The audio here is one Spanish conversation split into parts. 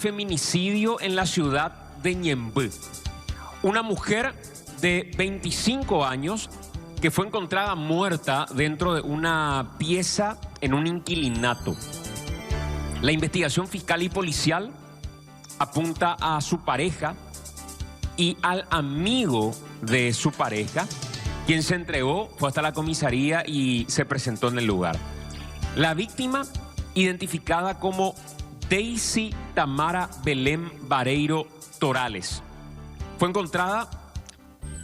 feminicidio en la ciudad de Ñemby. Una mujer de 25 años que fue encontrada muerta dentro de una pieza en un inquilinato. La investigación fiscal y policial apunta a su pareja y al amigo de su pareja, quien se entregó, fue hasta la comisaría y se presentó en el lugar. La víctima, identificada como Daisy Tamara Belén Vareiro Torales, fue encontrada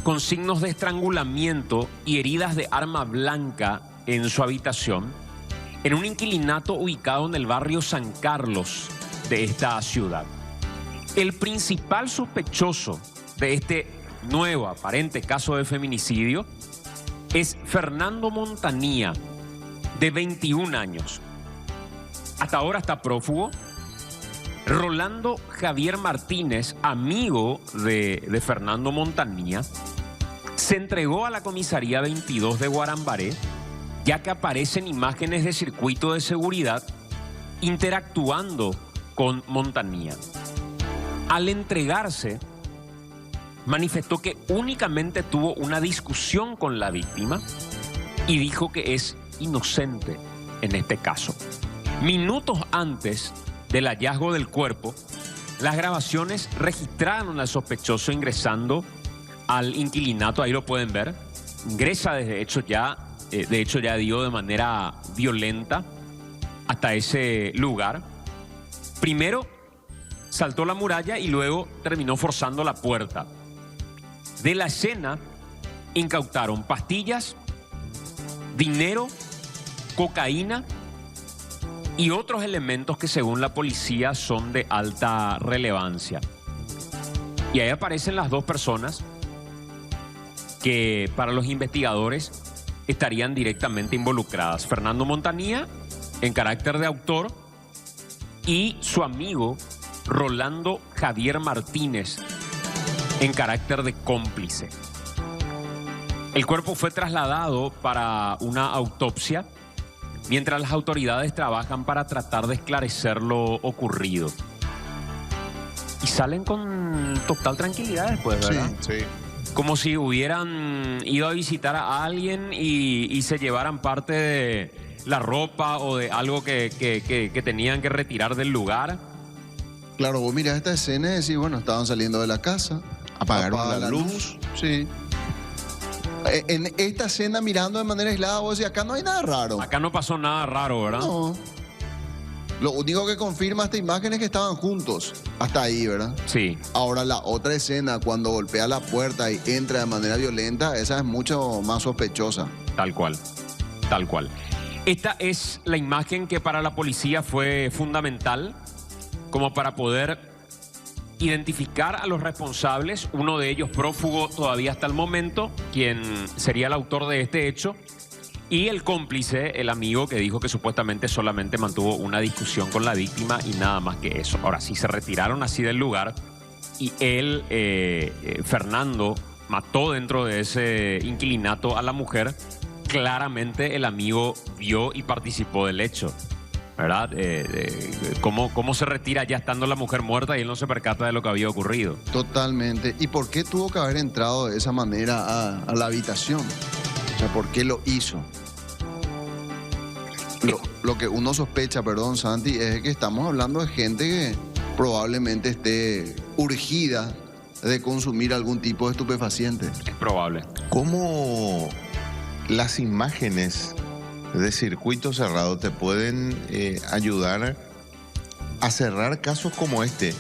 con signos de estrangulamiento y heridas de arma blanca en su habitación, en un inquilinato ubicado en el barrio San Carlos de esta ciudad. El principal sospechoso de este nuevo aparente caso de feminicidio es Fernando Montanía, de 21 años. Hasta ahora está prófugo. Rolando Javier Martínez, amigo de Fernando Montanía, se entregó a la comisaría 22 de Guarambaré, ya que aparecen imágenes de circuito de seguridad interactuando con Montanía. Al entregarse, manifestó que únicamente tuvo una discusión con la víctima y dijo que es inocente en este caso. Minutos antes del hallazgo del cuerpo, las grabaciones registraron al sospechoso ingresando al inquilinato, ahí lo pueden ver. Ingresa de hecho ya dio de manera violenta hasta ese lugar. Primero saltó la muralla y luego terminó forzando la puerta. De la escena incautaron pastillas, dinero, cocaína y otros elementos que según la policía son de alta relevancia. Y ahí aparecen las dos personas que para los investigadores estarían directamente involucradas. Fernando Montanía, en carácter de autor, y su amigo Rolando Javier Martínez, en carácter de cómplice. El cuerpo fue trasladado para una autopsia, mientras las autoridades trabajan para tratar de esclarecer lo ocurrido. Y salen con total tranquilidad después, ¿verdad? Sí, sí. Como si hubieran ido a visitar a alguien y se llevaran parte de la ropa o de algo que tenían que retirar del lugar. Claro, vos mirás esta escena y decís, bueno, estaban saliendo de la casa, Apagaron la luz. Sí. En esta escena, mirando de manera aislada, vos decís, acá no hay nada raro. Acá no pasó nada raro, ¿verdad? No. Lo único que confirma esta imagen es que estaban juntos. Hasta ahí, ¿verdad? Sí. Ahora, la otra escena, cuando golpea la puerta y entra de manera violenta, esa es mucho más sospechosa. Tal cual, tal cual. Esta es la imagen que para la policía fue fundamental como para poder identificar a los responsables, uno de ellos prófugo todavía hasta el momento, quien sería el autor de este hecho, y el cómplice, el amigo que dijo que supuestamente solamente mantuvo una discusión con la víctima y nada más que eso. Ahora, si se retiraron así del lugar y él, Fernando, mató dentro de ese inquilinato a la mujer, claramente el amigo vio y participó del hecho, ¿verdad? ¿Cómo se retira ya estando la mujer muerta y él no se percata de lo que había ocurrido? Totalmente. ¿Y por qué tuvo que haber entrado de esa manera a la habitación? O sea, ¿por qué lo hizo? Lo que uno sospecha, perdón, Santi, es que estamos hablando de gente que probablemente esté urgida de consumir algún tipo de estupefaciente. Es probable. ¿Cómo las imágenes de circuito cerrado te pueden ayudar a cerrar casos como este?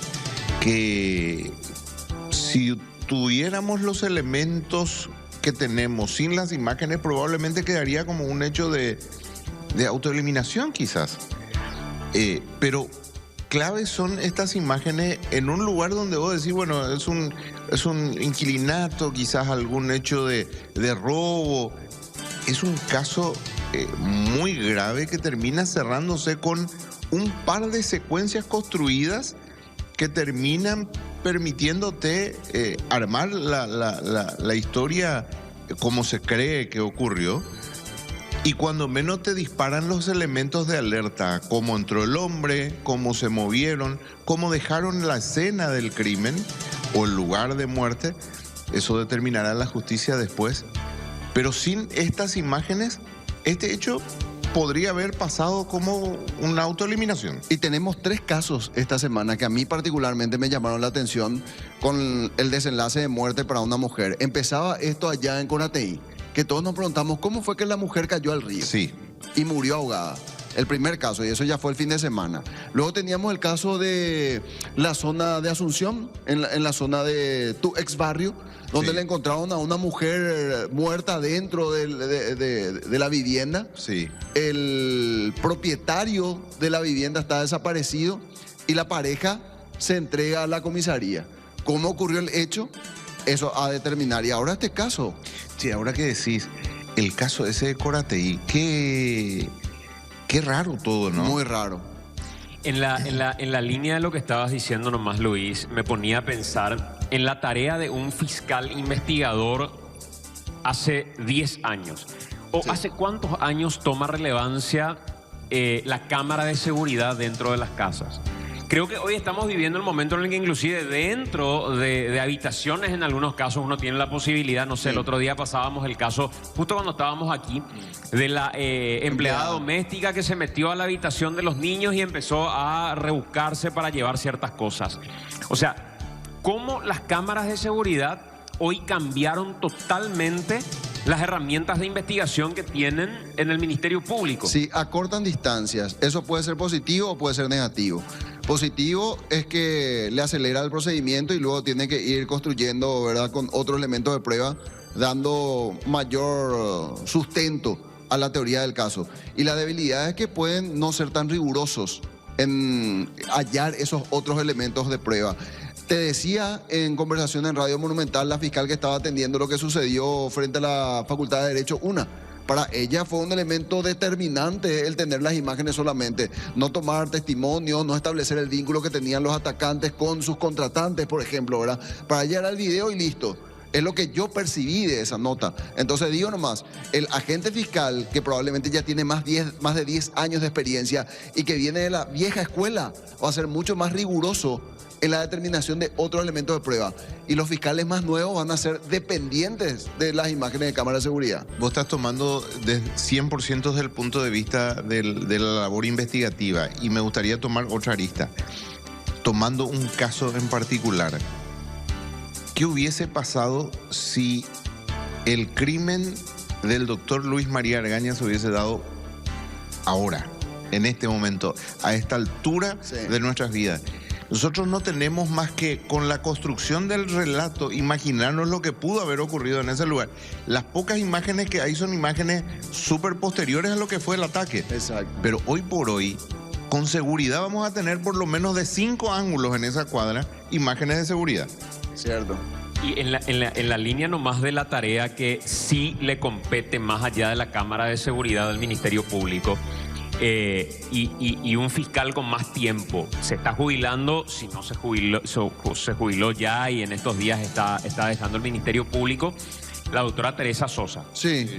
Que si tuviéramos los elementos que tenemos sin las imágenes, probablemente quedaría como un hecho de autoeliminación quizás. Pero claves son estas imágenes en un lugar donde vos decís, bueno, es un inquilinato, quizás algún hecho de robo. Es un caso muy grave que termina cerrándose con un par de secuencias construidas que terminan permitiéndote armar la historia como se cree que ocurrió Y cuando menos te disparan los elementos de alerta, cómo entró el hombre, cómo se movieron, cómo dejaron la escena del crimen o el lugar de muerte, eso determinará la justicia después. Pero sin estas imágenes, este hecho podría haber pasado como una autoeliminación. Y tenemos 3 casos esta semana que a mí particularmente me llamaron la atención con el desenlace de muerte para una mujer. Empezaba esto allá en Conateí, que todos nos preguntamos cómo fue que la mujer cayó al río. Sí. Y murió ahogada. El primer caso, y eso ya fue el fin de semana. Luego teníamos el caso de la zona de Asunción, en la zona de tu ex barrio, donde Sí. le encontraron a una mujer muerta dentro de la vivienda. Sí. El propietario de la vivienda está desaparecido y la pareja se entrega a la comisaría. ¿Cómo ocurrió el hecho? Eso a determinar. Y ahora este caso. Sí, ahora que decís, el caso ese de Corateí, qué raro todo, ¿no? Muy raro. En la línea de lo que estabas diciendo nomás, Luis, me ponía a pensar en la tarea de un fiscal investigador hace 10 años. ¿O Sí. hace cuántos años toma relevancia la cámara de seguridad dentro de las casas? Creo que hoy estamos viviendo el momento en el que inclusive dentro de habitaciones, en algunos casos uno tiene la posibilidad, no sé, el otro día pasábamos el caso, justo cuando estábamos aquí, de la empleada doméstica que se metió a la habitación de los niños y empezó a rebuscarse para llevar ciertas cosas. O sea, cómo las cámaras de seguridad hoy cambiaron totalmente las herramientas de investigación que tienen en el Ministerio Público. Sí, acortan distancias. Eso puede ser positivo o puede ser negativo. Positivo es que le acelera el procedimiento y luego tiene que ir construyendo, ¿verdad?, con otros elementos de prueba, dando mayor sustento a la teoría del caso. Y la debilidad es que pueden no ser tan rigurosos en hallar esos otros elementos de prueba. Te decía en conversación en Radio Monumental la fiscal que estaba atendiendo lo que sucedió frente a la Facultad de Derecho, para ella fue un elemento determinante el tener las imágenes solamente, no tomar testimonios, no establecer el vínculo que tenían los atacantes con sus contratantes, por ejemplo, ¿verdad? Para ella era el video y listo. Es lo que yo percibí de esa nota. Entonces digo nomás, el agente fiscal, que probablemente ya tiene más de 10 años de experiencia y que viene de la vieja escuela, va a ser mucho más riguroso en la determinación de otros elementos de prueba. Y los fiscales más nuevos van a ser dependientes de las imágenes de cámara de seguridad. Vos estás tomando 100% desde el punto de vista de la labor investigativa y me gustaría tomar otra arista. Tomando un caso en particular, ¿qué hubiese pasado si el crimen del doctor Luis María Argaña se hubiese dado ahora, en este momento, a esta altura de nuestras vidas? Nosotros no tenemos más que, con la construcción del relato, imaginarnos lo que pudo haber ocurrido en ese lugar. Las pocas imágenes que hay son imágenes súper posteriores a lo que fue el ataque. Exacto. Pero hoy por hoy, con seguridad vamos a tener por lo menos de 5 ángulos en esa cuadra imágenes de seguridad. Cierto. Y en la línea nomás de la tarea que sí le compete más allá de la Cámara de Seguridad del Ministerio Público, y un fiscal con más tiempo se está jubilando, si no se jubiló ya y en estos días está dejando el Ministerio Público, la doctora Teresa Sosa. Sí.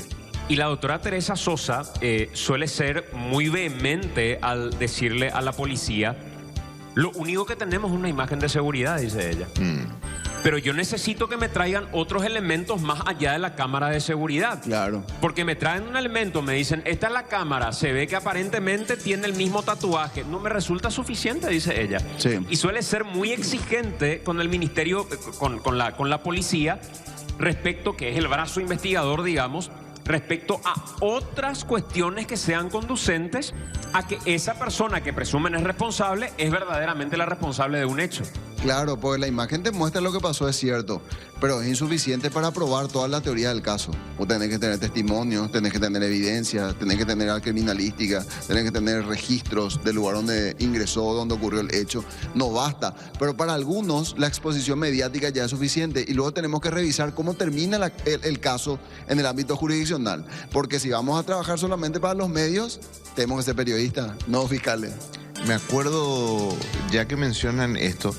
Y la doctora Teresa Sosa suele ser muy vehemente al decirle a la policía: lo único que tenemos es una imagen de seguridad, dice ella. Pero yo necesito que me traigan otros elementos más allá de la cámara de seguridad. Claro. Porque me traen un elemento, me dicen, esta es la cámara, se ve que aparentemente tiene el mismo tatuaje. No me resulta suficiente, dice ella. Sí. Y suele ser muy exigente con el ministerio, con la policía, respecto, que es el brazo investigador, digamos, respecto a otras cuestiones que sean conducentes a que esa persona que presumen es responsable es verdaderamente la responsable de un hecho. Claro, pues la imagen te muestra lo que pasó, es cierto, pero es insuficiente para probar toda la teoría del caso. Vos tenés que tener testimonios, tenés que tener evidencia, tenés que tener criminalística, tenés que tener registros del lugar donde ingresó, donde ocurrió el hecho. No basta, pero para algunos la exposición mediática ya es suficiente y luego tenemos que revisar cómo termina el caso en el ámbito jurisdiccional, porque si vamos a trabajar solamente para los medios, tenemos que ser periodistas, no fiscales. Me acuerdo, ya que mencionan esto,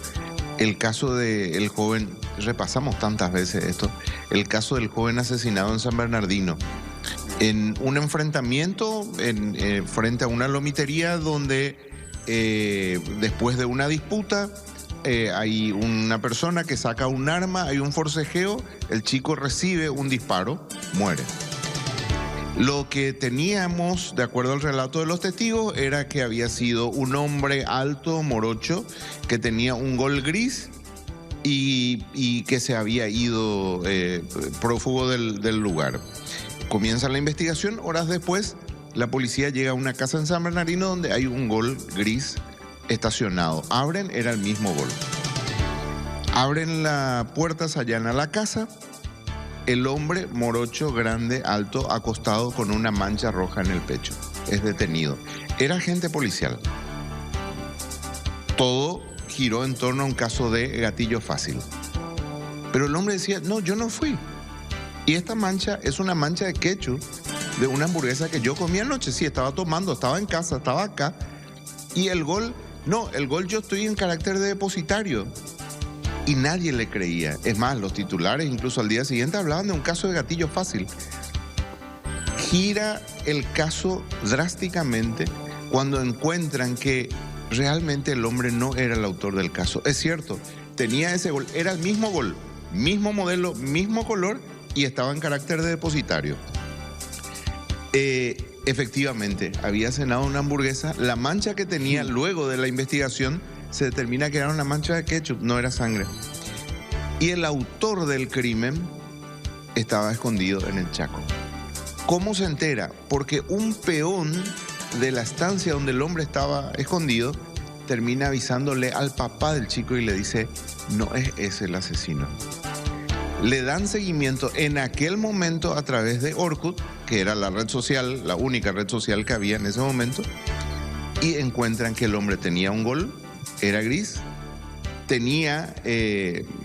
el caso del joven, repasamos tantas veces esto, el caso del joven asesinado en San Bernardino. en un enfrentamiento frente a una lomitería donde después de una disputa hay una persona que saca un arma, hay un forcejeo, el chico recibe un disparo, muere. Lo que teníamos, de acuerdo al relato de los testigos, era que había sido un hombre alto, morocho, que tenía un gol gris y que se había ido prófugo del lugar. Comienza la investigación, horas después la policía llega a una casa en San Bernardino donde hay un gol gris estacionado. Abren, era el mismo gol. Abren la puerta, se allanan la casa. El hombre morocho, grande, alto, acostado con una mancha roja en el pecho. Es detenido. Era agente policial. Todo giró en torno a un caso de gatillo fácil. Pero el hombre decía, no, yo no fui. Y esta mancha es una mancha de ketchup de una hamburguesa que yo comí anoche. Sí, estaba tomando, estaba en casa, estaba acá. Y el gol, no, el gol yo estoy en carácter de depositario. Y nadie le creía. Es más, los titulares incluso al día siguiente hablaban de un caso de gatillo fácil. Gira el caso drásticamente cuando encuentran que realmente el hombre no era el autor del caso. Es cierto, tenía ese gol, era el mismo gol, mismo modelo, mismo color y estaba en carácter de depositario. Efectivamente, había cenado una hamburguesa. La mancha que tenía luego de la investigación se determina que era una mancha de ketchup, no era sangre. Y el autor del crimen estaba escondido en el Chaco. ¿Cómo se entera? Porque un peón de la estancia donde el hombre estaba escondido termina avisándole al papá del chico y le dice, no es ese el asesino. Le dan seguimiento en aquel momento a través de Orkut, que era la red social, la única red social que había en ese momento, y encuentran que el hombre tenía un gol, era gris, tenía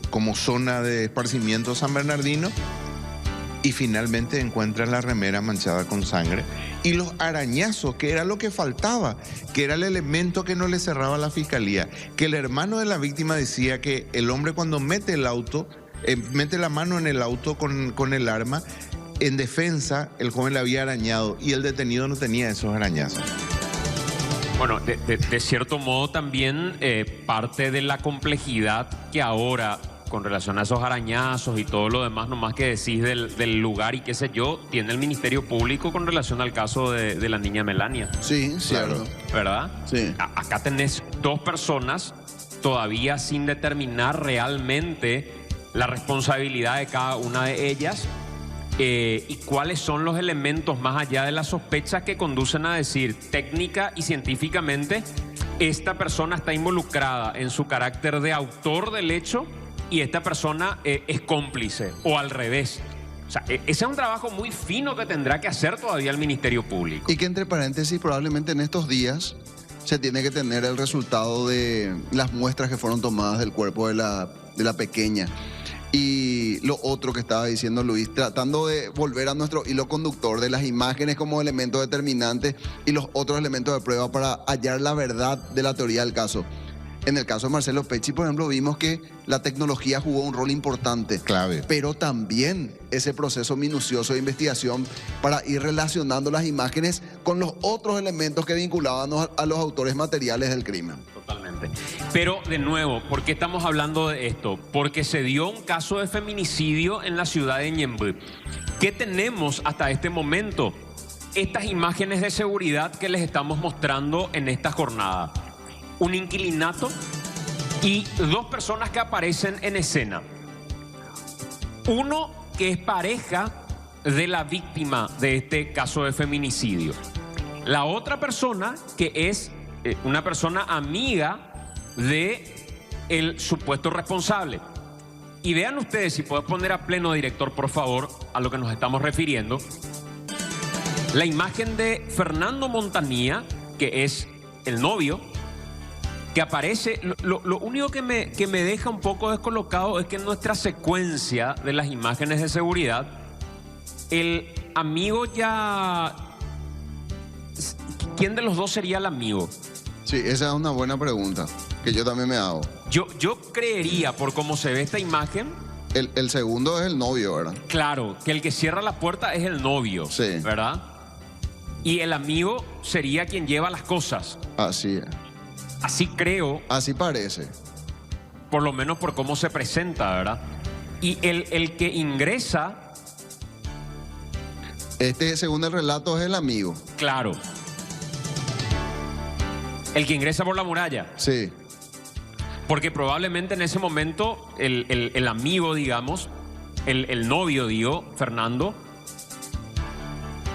como zona de esparcimiento San Bernardino y finalmente encuentran la remera manchada con sangre y los arañazos, que era lo que faltaba, que era el elemento que no le cerraba la fiscalía, que el hermano de la víctima decía que el hombre cuando mete el auto, mete la mano en el auto con el arma, en defensa el joven le había arañado y el detenido no tenía esos arañazos. Bueno, de cierto modo también parte de la complejidad que ahora, con relación a esos arañazos y todo lo demás, nomás que decís del lugar y qué sé yo, tiene el Ministerio Público con relación al caso de la niña Melania. Sí, claro. ¿Verdad? Sí. Acá tenés dos personas todavía sin determinar realmente la responsabilidad de cada una de ellas. Y cuáles son los elementos más allá de las sospechas que conducen a decir técnica y científicamente esta persona está involucrada en su carácter de autor del hecho y esta persona es cómplice o al revés. O sea, ese es un trabajo muy fino que tendrá que hacer todavía el Ministerio Público. Y que entre paréntesis probablemente en estos días se tiene que tener el resultado de las muestras que fueron tomadas del cuerpo de la pequeña. Y lo otro que estaba diciendo Luis, tratando de volver a nuestro hilo conductor de las imágenes como elemento determinante y los otros elementos de prueba para hallar la verdad de la teoría del caso. En el caso de Marcelo Pecci, por ejemplo, vimos que la tecnología jugó un rol importante. Clave. Pero también ese proceso minucioso de investigación para ir relacionando las imágenes con los otros elementos que vinculaban a los autores materiales del crimen. Totalmente. Pero, de nuevo, ¿por qué estamos hablando de esto? Porque se dio un caso de feminicidio en la ciudad de Ñemby. ¿Qué tenemos hasta este momento? Estas imágenes de seguridad que les estamos mostrando en esta jornada. Un inquilinato y dos personas que aparecen en escena. Uno que es pareja de la víctima de este caso de feminicidio. La otra persona que es una persona amiga de el supuesto responsable. Y vean ustedes, si puedes poner a pleno, director, por favor, a lo que nos estamos refiriendo. La imagen de Fernando Montanía, que es el novio, que aparece. Lo único que me deja un poco descolocado es que en nuestra secuencia de las imágenes de seguridad, el amigo ya... ¿Quién de los dos sería el amigo? Sí, esa es una buena pregunta que yo también me hago. Yo creería, por cómo se ve esta imagen, El segundo es el novio, ¿verdad? Claro, que el que cierra la puerta es el novio, Sí. ¿verdad? Y el amigo sería quien lleva las cosas. Así es. Así creo, Así parece. por lo menos por cómo se presenta, ¿verdad? Y el que ingresa, Según el relato, es el amigo. claro, el que ingresa por la muralla. Sí. Porque probablemente en ese momento el amigo, digamos, el novio, digo, Fernando,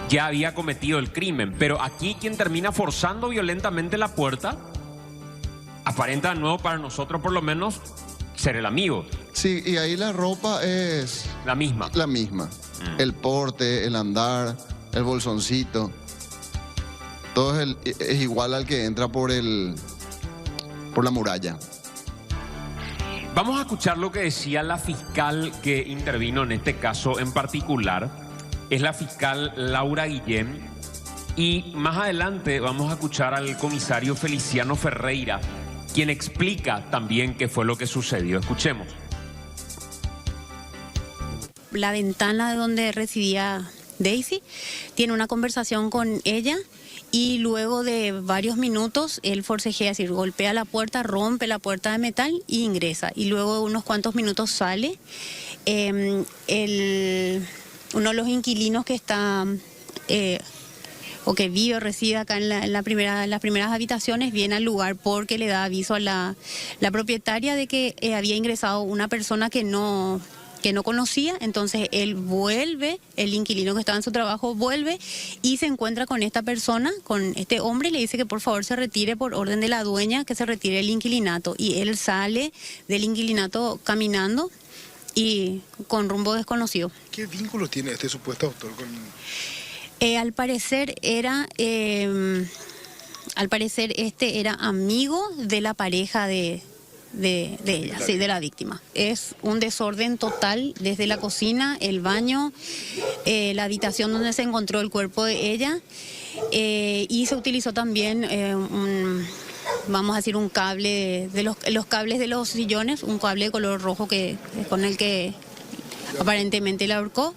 ya había cometido el crimen. Pero aquí quien termina forzando violentamente la puerta, aparenta de nuevo para nosotros por lo menos ser el amigo. Sí, y ahí la ropa es La misma. la misma. El porte, el andar, el bolsoncito. Todo es igual al que entra por la muralla. Vamos a escuchar lo que decía la fiscal que intervino en este caso en particular. Es la fiscal Laura Guillén. Y más adelante vamos a escuchar al comisario Feliciano Ferreira, quien explica también qué fue lo que sucedió. Escuchemos. La ventana de donde residía Daisy, tiene una conversación con ella y luego de varios minutos él forcejea, es decir, golpea la puerta, rompe la puerta de metal y ingresa. Y luego de unos cuantos minutos sale. Uno de los inquilinos que está o que vive o reside acá en las primeras habitaciones viene al lugar porque le da aviso a la propietaria de que había ingresado una persona que no conocía. Entonces él vuelve, el inquilino que estaba en su trabajo vuelve y se encuentra con esta persona, con este hombre, y le dice que por favor se retire por orden de la dueña, que se retire el inquilinato. Y él sale del inquilinato caminando y con rumbo desconocido. ¿Qué vínculo tiene este supuesto autor con...? Al parecer este era amigo de la pareja de ella, sí, de la víctima. Es un desorden total desde la cocina, el baño, la habitación donde se encontró el cuerpo de ella, y se utilizó también vamos a decir un cable de los cables de los sillones, un cable de color rojo con el que aparentemente la ahorcó.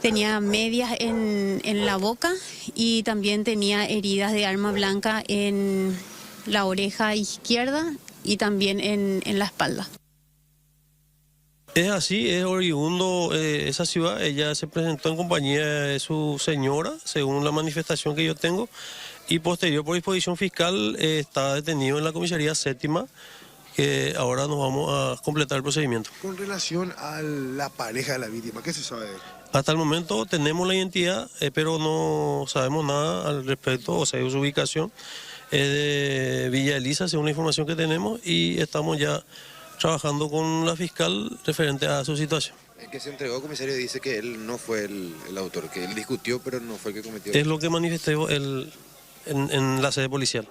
Tenía medias en la boca y también tenía heridas de arma blanca en la oreja izquierda y también en la espalda. Es así, es oriundo esa ciudad. Ella se presentó en compañía de su señora, según la manifestación que yo tengo, y posterior por disposición fiscal está detenido en la comisaría séptima, que ahora nos vamos a completar el procedimiento. Con relación a la pareja de la víctima, ¿qué se sabe de él? Hasta el momento tenemos la identidad, pero no sabemos nada al respecto, o sea, su ubicación es de Villa Elisa, según la información que tenemos, y estamos ya trabajando con la fiscal referente a su situación. El que se entregó, comisario, dice que él no fue el autor, que él discutió, pero no fue el que cometió. Es lo que manifesté en la sede policial.